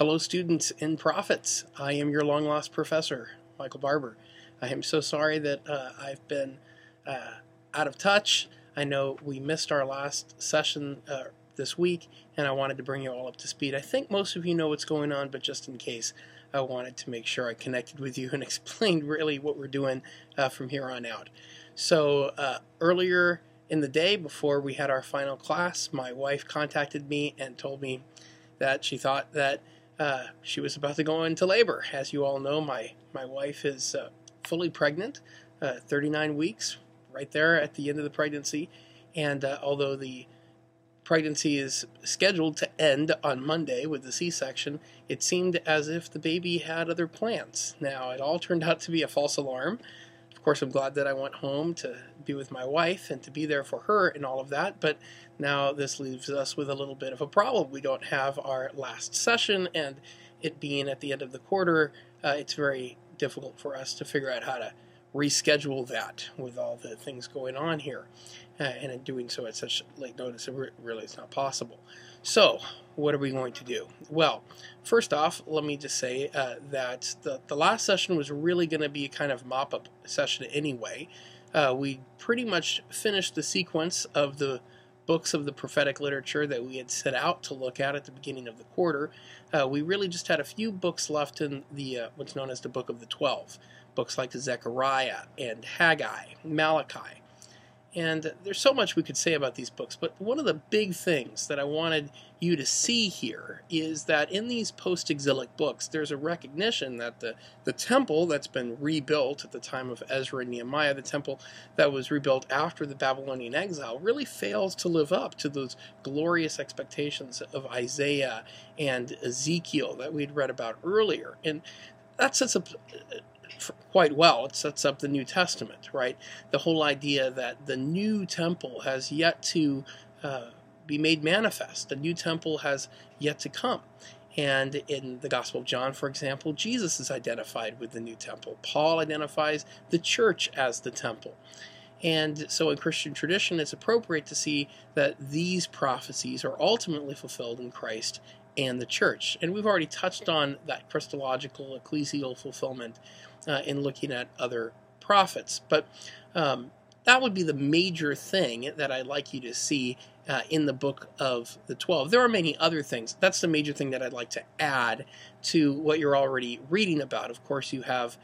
Hello, students and prophets. I am your long-lost professor, Michael Barber. I am so sorry that I've been out of touch. I know we missed our last session this week, and I wanted to bring you all up to speed. I think most of you know what's going on, but just in case, I wanted to make sure I connected with you and explained really what we're doing from here on out. So earlier in the day, before we had our final class, my wife contacted me and told me that she thought that she was about to go into labor. As you all know, my wife is fully pregnant, 39 weeks, right there at the end of the pregnancy. And although the pregnancy is scheduled to end on Monday with the C-section, it seemed as if the baby had other plans. Now, it all turned out to be a false alarm. Of course, I'm glad that I went home to be with my wife and to be there for her and all of that, but now this leaves us with a little bit of a problem. We don't have our last session, and it being at the end of the quarter, it's very difficult for us to figure out how to reschedule that with all the things going on here. And in doing so at such late notice, it really is not possible. So, what are we going to do? Well, first off, let me just say that the last session was really going to be a kind of mop-up session anyway. We pretty much finished the sequence of the books of the prophetic literature that we had set out to look at the beginning of the quarter. We really just had a few books left in the what's known as the Book of the 12. Books like Zechariah and Haggai, Malachi. And there's so much we could say about these books, but one of the big things that I wanted you to see here is that in these post-exilic books, there's a recognition that the temple that's been rebuilt at the time of Ezra and Nehemiah, the temple that was rebuilt after the Babylonian exile, really fails to live up to those glorious expectations of Isaiah and Ezekiel that we'd read about earlier. And that sets up quite well. It sets up the New Testament, right? The whole idea that the new temple has yet to be made manifest. The new temple has yet to come. And in the Gospel of John, for example, Jesus is identified with the new temple. Paul identifies the church as the temple. And so in Christian tradition, it's appropriate to see that these prophecies are ultimately fulfilled in Christ and the church. And we've already touched on that Christological, ecclesial fulfillment in looking at other prophets. But that would be the major thing that I'd like you to see in the Book of the 12. There are many other things. That's the major thing that I'd like to add to what you're already reading about. Of course, you have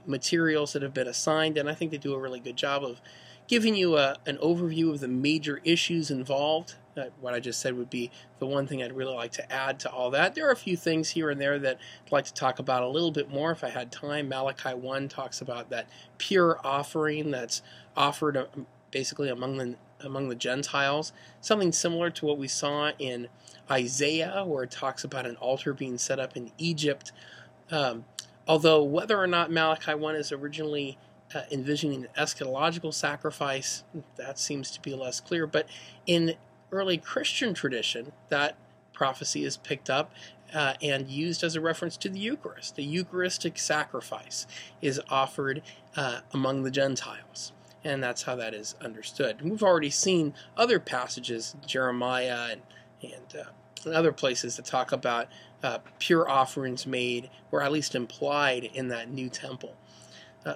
materials that have been assigned, and I think they do a really good job of giving you an overview of the major issues involved. What I just said would be the one thing I'd really like to add to all that. There are a few things here and there that I'd like to talk about a little bit more if I had time. Malachi 1 talks about that pure offering that's offered basically among the Gentiles. Something similar to what we saw in Isaiah, where it talks about an altar being set up in Egypt. Although whether or not Malachi 1 is originally envisioning an eschatological sacrifice, that seems to be less clear. But in early Christian tradition, that prophecy is picked up and used as a reference to the Eucharist. The Eucharistic sacrifice is offered among the Gentiles, and that's how that is understood. And we've already seen other passages, Jeremiah and other places that talk about pure offerings made, or at least implied, in that new temple.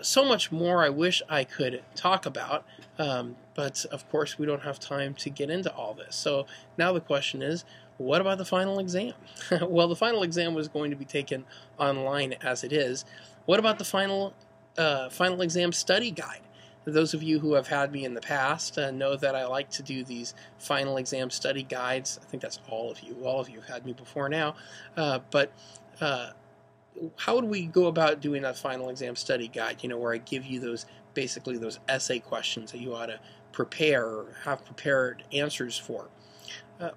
So much more I wish I could talk about, but of course we don't have time to get into all this. So now the question is, what about the final exam? Well, the final exam was going to be taken online as it is. What about the final exam study guide? Those of you who have had me in the past know that I like to do these final exam study guides. I think that's all of you. All of you have had me before now. But how would we go about doing that final exam study guide, where I give you those essay questions that you ought to prepare or have prepared answers for?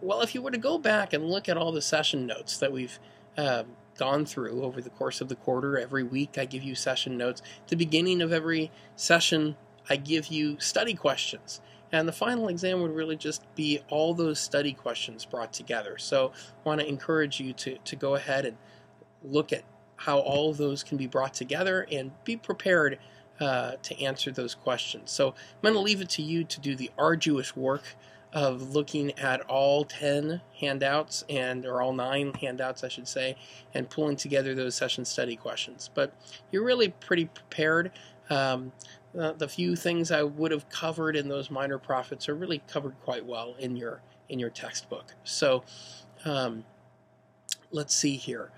Well, if you were to go back and look at all the session notes that we've gone through over the course of the quarter, every week I give you session notes. At the beginning of every session, I give you study questions. And the final exam would really just be all those study questions brought together. So I want to encourage you to go ahead and look at how all of those can be brought together and be prepared to answer those questions. So I'm going to leave it to you to do the arduous work of looking at all 10 handouts, or all 9 handouts, I should say, and pulling together those session study questions. But you're really pretty prepared. The few things I would have covered in those minor prophets are really covered quite well in your textbook. So let's see here.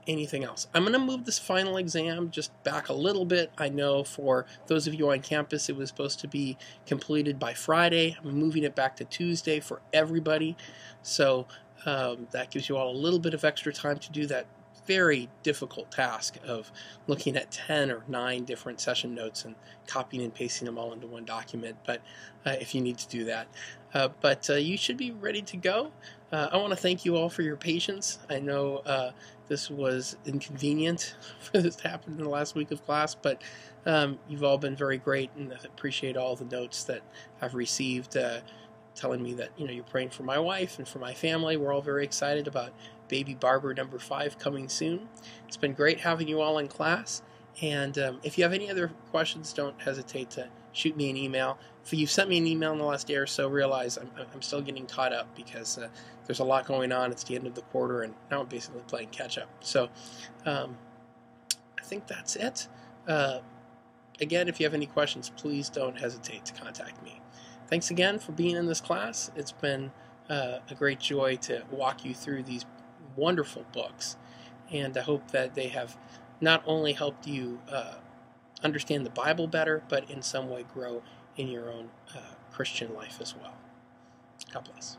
Anything else? I'm going to move this final exam just back a little bit. I know for those of you on campus it was supposed to be completed by Friday. I'm moving it back to Tuesday for everybody. So that gives you all a little bit of extra time to do that very difficult task of looking at 10 or 9 different session notes and copying and pasting them all into one document, but if you need to do that. But you should be ready to go. I want to thank you all for your patience. I know this was inconvenient for this to happen in the last week of class, but you've all been very great, and I appreciate all the notes that I've received telling me that you're praying for my wife and for my family. We're all very excited about baby Barber number 5 coming soon. It's been great having you all in class, and if you have any other questions, don't hesitate to shoot me an email. If you've sent me an email in the last day or so, realize I'm still getting caught up because there's a lot going on. It's the end of the quarter, and now I'm basically playing catch up. So I think that's it. Again, if you have any questions, please don't hesitate to contact me. Thanks again for being in this class. It's been a great joy to walk you through these wonderful books, and I hope that they have not only helped you understand the Bible better, but in some way grow in your own Christian life as well. God bless.